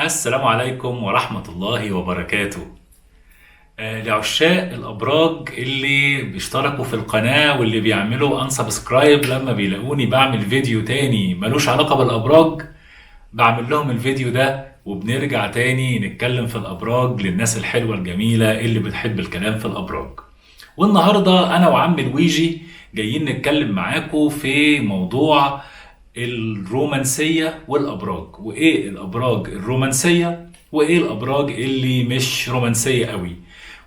السلام عليكم ورحمة الله وبركاته. لعشاق الأبراج اللي بيشتركوا في القناة واللي بيعملوا انسبسكرايب لما بيلاقوني بعمل فيديو تاني ملوش علاقة بالأبراج، بعمل لهم الفيديو ده وبنرجع تاني نتكلم في الأبراج للناس الحلوة الجميلة اللي بتحب الكلام في الأبراج. والنهاردة أنا وعم لويجي جايين نتكلم معاكم في موضوع الرومانسية والأبراج، وإيه الأبراج الرومانسية وإيه الأبراج اللي مش رومانسية قوي.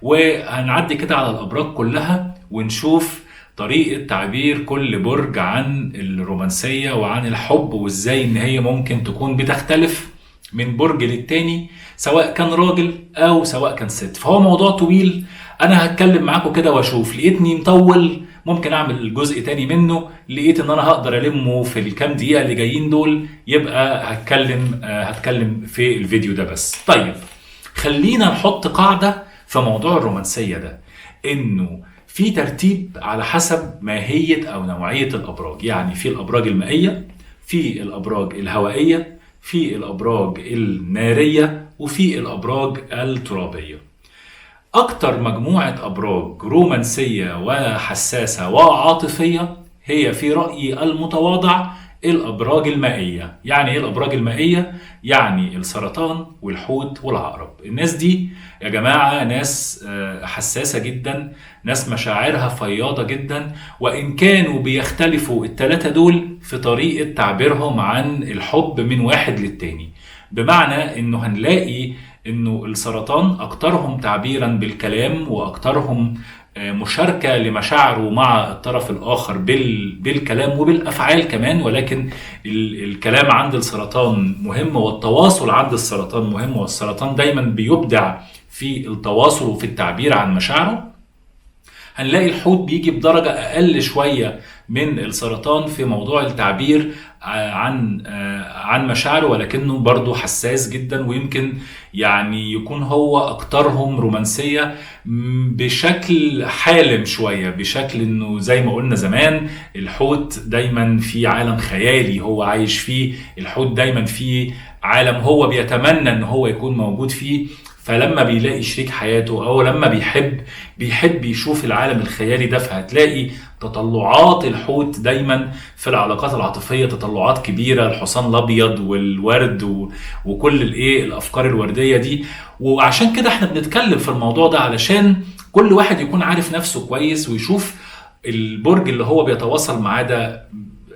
وهنعدي كده على الأبراج كلها ونشوف طريقة تعبير كل برج عن الرومانسية وعن الحب، وإزاي إن هي ممكن تكون بتختلف من برج للتاني، سواء كان راجل أو سواء كان ست. فهو موضوع طويل، أنا هتكلم معاكم كده وأشوف لقيتني مطول ممكن اعمل جزء تاني منه، لقيت ان انا هقدر المه في الكام دقيقه اللي جايين دول يبقى هتكلم في الفيديو ده بس. طيب خلينا نحط قاعده في موضوع الرومانسيه ده، انه في ترتيب على حسب ماهيه او نوعيه الابراج. يعني في الابراج المائيه، في الابراج الهوائيه، في الابراج الناريه، وفي الابراج الترابيه. أكتر مجموعة أبراج رومانسية وحساسة وعاطفية هي في رأيي المتواضع الأبراج المائية. يعني إيه الأبراج المائية؟ يعني السرطان والحوت والعقرب. الناس دي يا جماعة ناس حساسة جدا، ناس مشاعرها فياضة جدا، وإن كانوا بيختلفوا التلاتة دول في طريقة تعبيرهم عن الحب من واحد للتاني. بمعنى إنه هنلاقي انه السرطان اكترهم تعبيرا بالكلام، واكترهم مشاركة لمشاعره مع الطرف الاخر بالكلام وبالافعال كمان. ولكن الكلام عند السرطان مهم، والتواصل عند السرطان مهم، والسرطان دايما بيبدع في التواصل وفي التعبير عن مشاعره. هنلاقي الحوت بيجي بدرجة أقل شوية من السرطان في موضوع التعبير عن مشاعره، ولكنه برضه حساس جدا، ويمكن يعني يكون هو أكترهم رومانسية بشكل حالم شوية، بشكل إنه زي ما قلنا زمان الحوت دايما في عالم خيالي هو عايش فيه، الحوت دايما في عالم هو بيتمنى إن هو يكون موجود فيه. فلما بيلاقي شريك حياته او لما بيحب يشوف العالم الخيالي ده، فهتلاقي تطلعات الحوت دايما في العلاقات العاطفيه تطلعات كبيره، الحصان الابيض والورد وكل الافكار الورديه دي. وعشان كده احنا بنتكلم في الموضوع ده علشان كل واحد يكون عارف نفسه كويس، ويشوف البرج اللي هو بيتواصل معاه ده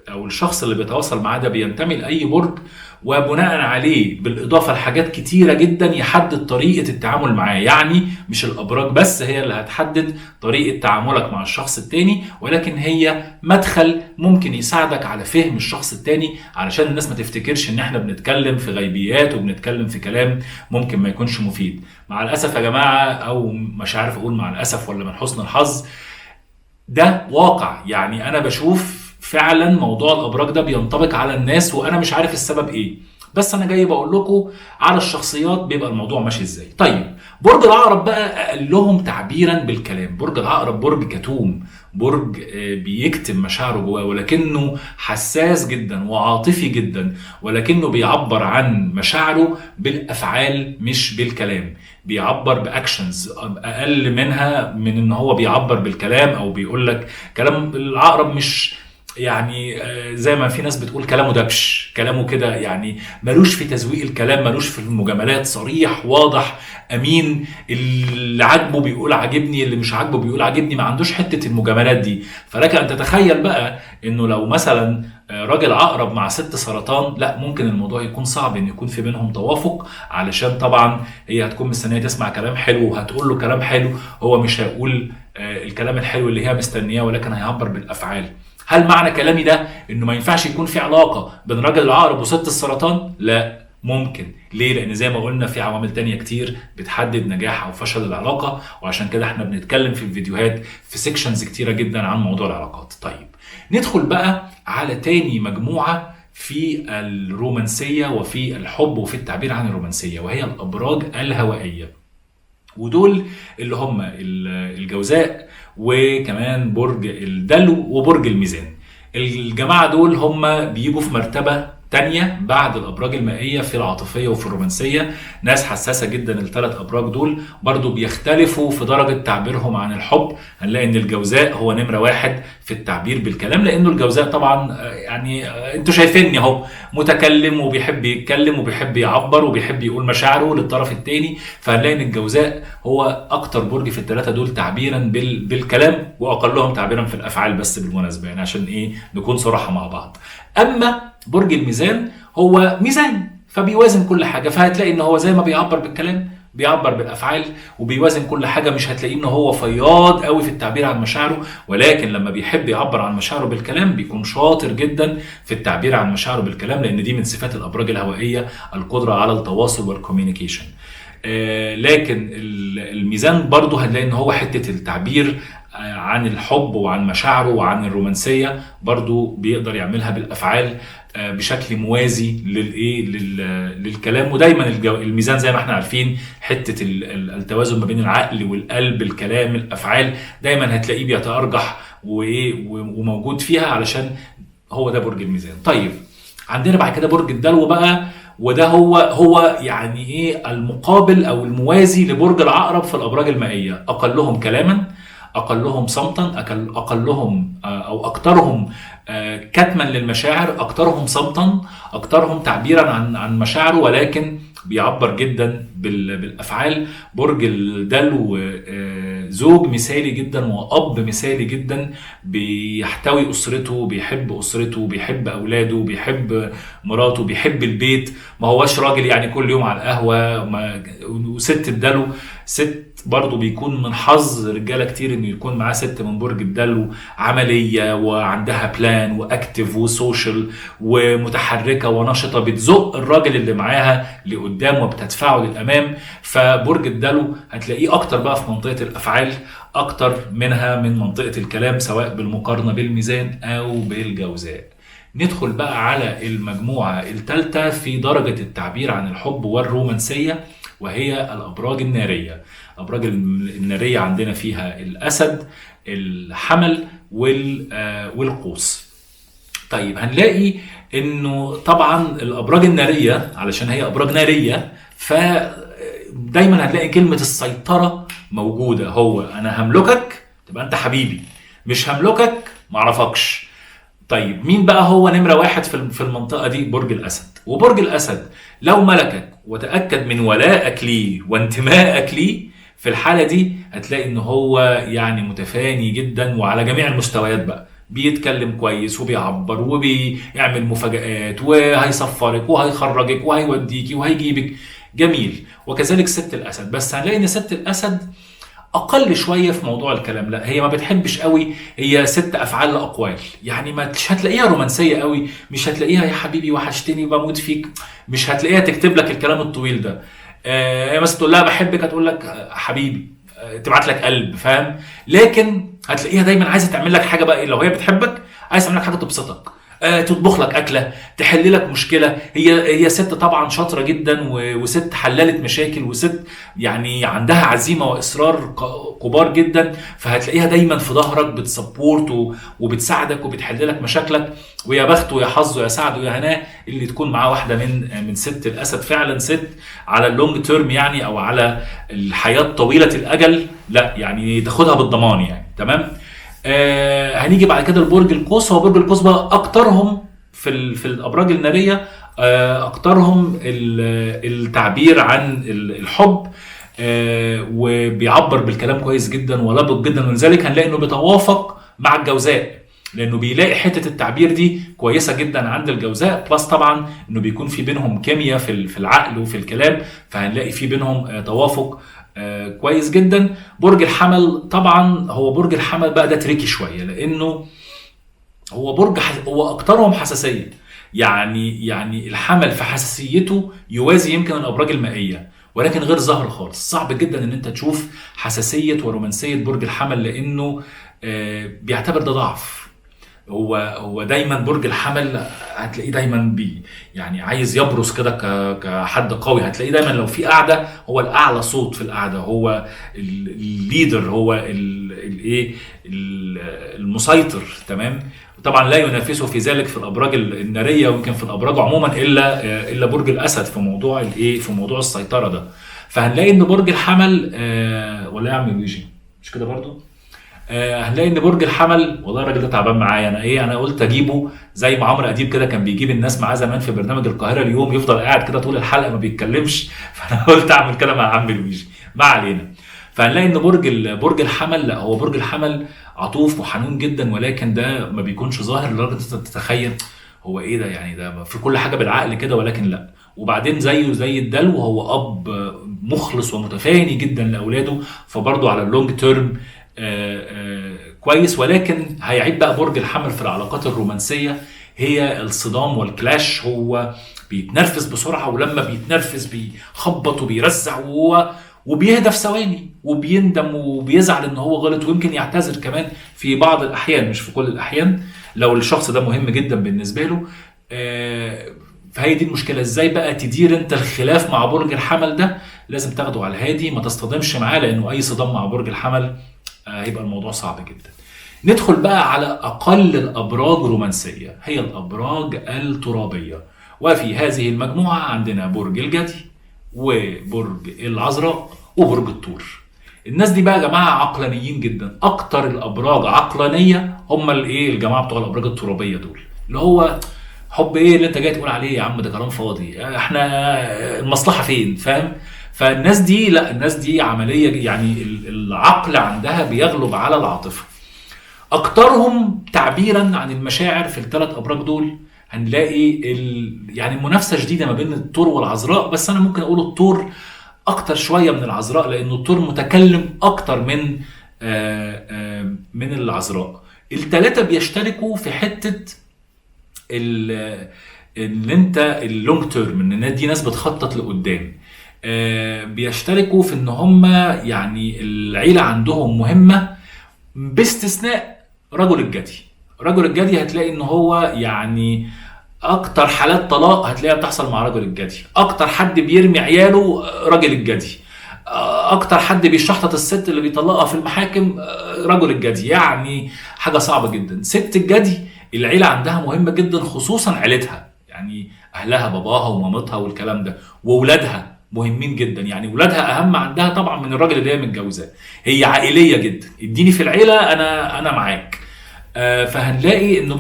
او الشخص اللي بيتواصل معاه ده بينتمي لاي برج، وبناء عليه بالاضافه لحاجات كتيره جدا يحدد طريقه التعامل معاه. يعني مش الابراج بس هي اللي هتحدد طريقه تعاملك مع الشخص التاني، ولكن هي مدخل ممكن يساعدك على فهم الشخص التاني، علشان الناس ما تفتكرش ان احنا بنتكلم في غيبيات وبنتكلم في كلام ممكن ما يكونش مفيد. مع الاسف يا جماعه، او مش عارف اقول مع الاسف ولا من حسن الحظ، ده واقع. يعني انا بشوف فعلا موضوع الابراج ده بينطبق على الناس، وانا مش عارف السبب ايه، بس انا جاي بقول لكم على الشخصيات بيبقى الموضوع ماشي ازاي. طيب برج العقرب بقى اقلهم تعبيرا بالكلام. برج العقرب برج كتوم، برج بيكتم مشاعره جواه، ولكنه حساس جدا وعاطفي جدا، ولكنه بيعبر عن مشاعره بالافعال مش بالكلام. بيعبر باكشنز اقل منها من ان هو بيعبر بالكلام او بيقول لك كلام. العقرب مش يعني زي ما في ناس بتقول كلامه دبش، كلامه كده يعني ملوش في تزويق الكلام، ملوش في المجاملات، صريح واضح امين. اللي عاجبه بيقول عاجبني، اللي مش عاجبه بيقول عاجبني، ما عندوش حته المجاملات دي. فلك ان تتخيل بقى انه لو مثلا راجل عقرب مع ست سرطان، لا ممكن الموضوع يكون صعب ان يكون في بينهم توافق، علشان طبعا هي هتكون مستنيه تسمع كلام حلو وهتقول له كلام حلو، هو مش هيقول الكلام الحلو اللي هي مستنياه، ولكن هيعبر بالافعال. هل معنى كلامي ده انه ما ينفعش يكون في علاقه بين راجل العقرب وست السرطان؟ لا ممكن. ليه؟ لان زي ما قلنا في عوامل تانية كتير بتحدد نجاح او فشل العلاقه، وعشان كده احنا بنتكلم في الفيديوهات في سيكشنز كتيره جدا عن موضوع العلاقات. طيب ندخل بقى على تاني مجموعه في الرومانسيه وفي الحب وفي التعبير عن الرومانسيه، وهي الابراج الهوائيه. ودول اللي هم الجوزاء، وكمان برج الدلو، وبرج الميزان. الجماعة دول هم بيجوا في مرتبة تانية بعد الابراج المائيه في العاطفيه وفي الرومانسيه. ناس حساسه جدا الثلاث ابراج دول، برضو بيختلفوا في درجه تعبيرهم عن الحب. هنلاقي ان الجوزاء هو نمره واحد في التعبير بالكلام، لانه الجوزاء طبعا يعني انتوا شايفيني اهو متكلم وبيحب يتكلم وبيحب يعبر وبيحب يقول مشاعره للطرف الثاني. فهنلاقي ان الجوزاء هو اكتر برج في الثلاثه دول تعبيرا بالكلام، واقلهم تعبيرا في الافعال، بس بالمناسبه يعني عشان ايه نكون صراحه مع بعض. اما برج الميزان هو ميزان، فبيوازن كل حاجه، فهتلاقي ان هو زي ما بيعبر بالكلام بيعبر بالافعال وبيوازن كل حاجه. مش هتلاقيه ان هو فياض قوي في التعبير عن مشاعره، ولكن لما بيحب يعبر عن مشاعره بالكلام بيكون شاطر جدا في التعبير عن مشاعره بالكلام، لان دي من صفات الابراج الهوائيه، القدره على التواصل والكوميونيكيشن. لكن الميزان برضو هنلاقي ان هو حته التعبير عن الحب وعن مشاعره وعن الرومانسيه برضو بيقدر يعملها بالافعال بشكل موازي للكلام. ودايما الميزان زي ما احنا عارفين حته التوازن ما بين العقل والقلب، الكلام الافعال، دايما هتلاقيه بيتارجح وموجود فيها، علشان هو ده برج الميزان. طيب عندنا بعد كده برج الدلو بقى، وده هو يعني ايه المقابل او الموازي لبرج العقرب في الابراج المائيه. اقلهم كلاما، اقلهم صمتا، اقلهم او اكثرهم كتما للمشاعر، اكثرهم صمتا، اكثرهم تعبيرا عن مشاعره، ولكن بيعبر جدا بالافعال. برج الدلو زوج مثالي جدا واب مثالي جدا، بيحتوي اسرته، بيحب اسرته، بيحب اولاده، بيحب مراته، بيحب البيت. ما هوش راجل يعني كل يوم على القهوه. وست الدلو ست برضه بيكون من حظ رجاله كتير انه يكون معاه ست من برج الدلو عمليه وعندها بلان واكتف وسوشيال ومتحركه ونشطه، بتزق الراجل اللي معاها لقدام وبتدفعه للامام. فبرج الدلو هتلاقيه اكتر بقى في منطقه الافعال اكتر منها من منطقه الكلام، سواء بالمقارنه بالميزان او بالجوزاء. ندخل بقى على المجموعه الثالثه في درجه التعبير عن الحب والرومانسيه، وهي الابراج الناريه. الابراج الناريه عندنا فيها الاسد، الحمل، والقوس. طيب هنلاقي انه طبعا الابراج الناريه علشان هي ابراج ناريه، فدايما هتلاقي كلمه السيطره موجوده. هو انا هملكك تبقى انت حبيبي، مش هملكك معرفكش. طيب مين بقى هو نمرة واحد في المنطقة دي؟ برج الأسد. وبرج الأسد لو ملكك وتأكد من ولائك ليه وانتمائك ليه، في الحالة دي هتلاقي ان هو يعني متفاني جدا وعلى جميع المستويات بقى. بيتكلم كويس وبيعبر وبيعمل مفاجآت وهيسفرك وهيخرجك وهيوديكي وهيجيبك. جميل. وكذلك ست الأسد، بس هنلاقي ان ست الأسد اقل شويه في موضوع الكلام. لا هي ما بتحبش قوي، هي ست افعال لاقوال، يعني مش هتلاقيها رومانسيه قوي، مش هتلاقيها يا حبيبي وحشتني بموت فيك، مش هتلاقيها تكتب لك الكلام الطويل ده. هي مثلا تقول لها بحبك هتقول لك حبيبي، تبعت لك قلب، فاهم؟ لكن هتلاقيها دايما عايزه تعمل لك حاجه بقى، لو هي بتحبك عايزه تعمل لك حاجه تبسطك، تطبخ لك اكله، تحل لك مشكله. هي ست طبعا شاطره جدا وست حللت مشاكل، وست يعني عندها عزيمه واصرار كبار جدا. فهتلاقيها دايما في ظهرك بتسبورت وبتساعدك وبتحل لك مشاكلك. ويا بخت ويا حظ ويا سعد ويا هناه اللي تكون معاه واحده من ست الاسد. فعلا ست على اللونج تيرم يعني، او على الحياه طويله الاجل، لا يعني تاخدها بالضمان يعني. تمام. هنيجي بعد كده لبرج القوس. هو برج القوس بقى اكترهم في الابراج الناريه، اكترهم التعبير عن الحب، وبيعبر بالكلام كويس جدا ولبق جدا، ولذلك هنلاقي انه بيتوافق مع الجوزاء، لانه بيلاقي حته التعبير دي كويسه جدا عند الجوزاء. بلس طبعا انه بيكون في بينهم كيمياء في العقل وفي الكلام، فهنلاقي في بينهم توافق كويس جدا. برج الحمل طبعا، هو برج الحمل بقى ده تريكي شويه، لانه هو برج هو اكترهم حساسيه. يعني الحمل في حساسيته يوازي يمكن الابراج المائيه، ولكن غير ظاهر خالص. صعب جدا ان انت تشوف حساسيه ورومانسيه برج الحمل، لانه بيعتبر ده ضعف. هو دايما برج الحمل هتلاقيه دايما يعني عايز يبرز كده كحد قوي. هتلاقيه دايما لو في قاعده هو الاعلى صوت في القاعده، هو الليدر، هو الايه المسيطر. تمام. طبعا لا ينافسه في ذلك في الابراج الناريه، ويمكن في الابراج عموما الا برج الاسد في موضوع الايه، في موضوع السيطره ده. فهنلاقي ان برج الحمل ولا يا عم بيجي مش كده برضو، هنلاقي ان برج الحمل، والله الراجل ده تعبان معايا انا ايه، انا قلت اجيبه زي ما عمرو اديب كده كان بيجيب الناس معاه زمان في برنامج القاهره اليوم، يفضل قاعد كده طول الحلقه ما بيتكلمش فانا قلت اعمل كده مع عم لويجي، ما علينا. فهنلاقي ان برج الحمل، لا هو برج الحمل عطوف وحنون جدا، ولكن ده ما بيكونش ظاهر لدرجه انت تتخيل هو ايه ده، يعني ده في كل حاجه بالعقل كده، ولكن لا. وبعدين زيه زي الدلو، هو اب مخلص ومتفاني جدا لاولاده، فبرضه على اللونج تيرم كويس. ولكن هيعيب بقى برج الحمل في العلاقات الرومانسيه هي الصدام والكلاش، هو بيتنرفز بسرعه، ولما بيتنرفز بيخبط وبيرزع وبيهدى في ثواني، وبيندم وبيزعل ان هو غلط، ويمكن يعتذر كمان في بعض الاحيان مش في كل الاحيان لو الشخص ده مهم جدا بالنسبه له. فهي دي المشكله، ازاي بقى تدير انت الخلاف مع برج الحمل ده؟ لازم تاخده على الهادي، ما تصطدمش معاه، لانه اي صدام مع برج الحمل هيبقى الموضوع صعب جدا. ندخل بقى على اقل الابراج رومانسيه، هي الابراج الترابيه. وفي هذه المجموعه عندنا برج الجدي وبرج العذراء وبرج الثور. الناس دي بقى يا جماعه عقلانيين جدا، اكتر الابراج عقلانيه هم الايه، الجماعه بتوع الابراج الترابيه دول، اللي هو حب ايه اللي انت جاي تقول عليه يا عم، ده كلام فاضي، احنا المصلحه فين، فاهم؟ فالناس دي لا، الناس دي عمليه، يعني العقل عندها بيغلب على العاطفه. اكترهم تعبيرا عن المشاعر في الثلاث ابراج دول هنلاقي يعني منافسه شديده ما بين الثور والعذراء، بس انا ممكن اقول الثور اكتر شويه من العذراء، لانه الثور متكلم اكتر من العذراء. الثلاثه بيشتركوا في حته اللي انت اللونج تيرم، ان دي ناس بتخطط لقدام. بيشتركوا في ان هم يعني العيله عندهم مهمه، باستثناء رجل الجدي. رجل الجدي هتلاقي ان هو يعني اكتر حالات طلاق هتلاقيها بتحصل مع رجل الجدي، اكتر حد بيرمي عياله رجل الجدي، اكتر حد بيشحطط الست اللي بيطلقها في المحاكم رجل الجدي، يعني حاجه صعبه جدا. ست الجدي العيله عندها مهمه جدا، خصوصا عيلتها، يعني اهلها باباها ومامتها والكلام ده، واولادها مهمين جدا، يعني ولادها اهم عندها طبعا من الراجل اللي هي متجوزاه. هي عائليه جدا، اديني في العيله انا معاك. فهنلاقي ان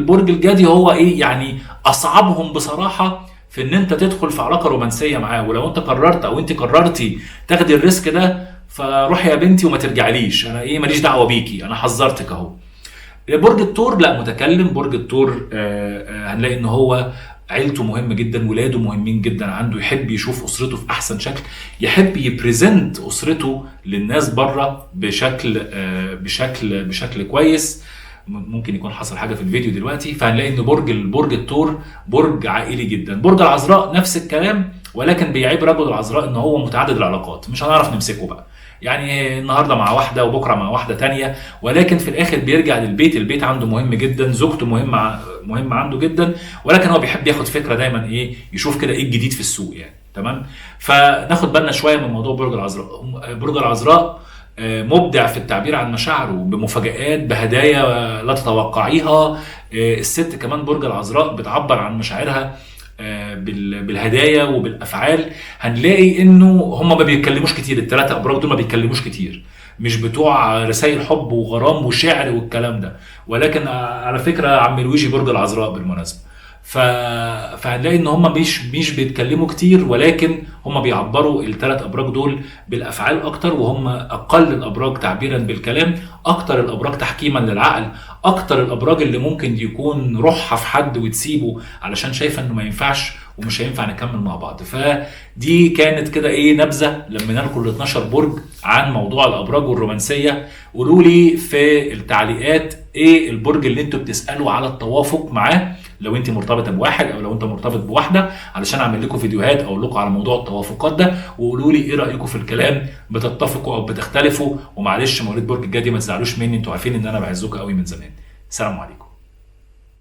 برج الجدي هو ايه، يعني اصعبهم بصراحه في ان انت تدخل في علاقه رومانسيه معاه. ولو انت قررت او انت قررتي تاخدي الريسك ده، فروحي يا بنتي وما ترجعليش، انا ايه ماليش دعوه بيكي، انا حذرتك اهو. برج الثور لا، متكلم. برج الثور هنلاقي ان هو عيلته مهمه جدا، ولاده مهمين جدا عنده، يحب يشوف اسرته في احسن شكل، يحب يبريزنت اسرته للناس بره بشكل كويس. ممكن يكون حصل حاجه في الفيديو دلوقتي. فهنلاقي ان برج الثور برج عائلي جدا. برج العذراء نفس الكلام، ولكن بيعيب رجل العذراء ان هو متعدد العلاقات، مش هنعرف نمسكه بقى، يعني النهارده مع واحده وبكره مع واحده تانية، ولكن في الاخر بيرجع للبيت. البيت عنده مهم جدا، زوجته مهمه عنده جدا، ولكن هو بيحب ياخد فكره دايما ايه، يشوف كده ايه الجديد في السوق يعني. تمام. فناخد بالنا شويه من موضوع برج العذراء. برج العذراء مبدع في التعبير عن مشاعره بمفاجآت، بهدايا لا تتوقعيها. الست كمان برج العذراء بتعبر عن مشاعرها بالهدايا وبالافعال. هنلاقي انه هم ما بيتكلموش كتير، الثلاثه ابراج دول ما بيتكلموش كتير، مش بتوع رسائل حب وغرام وشعر والكلام ده. ولكن على فكره عم لويجي برج العذراء بالمناسبه. فهنلاقي ان هم مش بيتكلموا كتير، ولكن هم بيعبروا الثلاث ابراج دول بالافعال اكتر، وهم اقل الابراج تعبيرا بالكلام، اكتر الابراج تحكيما للعقل، اكتر الابراج اللي ممكن يكون روحها في حد وتسيبه علشان شايفه انه ما ينفعش ومش هينفع نكمل مع بعض. فدي كانت كده ايه نبذه لما لكم ال 12 برج عن موضوع الابراج والرومانسيه. قولوا لي في التعليقات ايه البرج اللي انتوا بتسالوا على التوافق معاه، لو انت مرتبطه بواحد او لو انت مرتبط بواحده، علشان اعمل لكم فيديوهات اقول لكم على موضوع التوافقات ده. وقولوا لي ايه رايكم في الكلام، بتتفقوا او بتختلفوا. ومعلش مواليد برج الجدي ما تزعلوش مني، انتوا عارفين ان انا بعزكم قوي من زمان. السلام عليكم.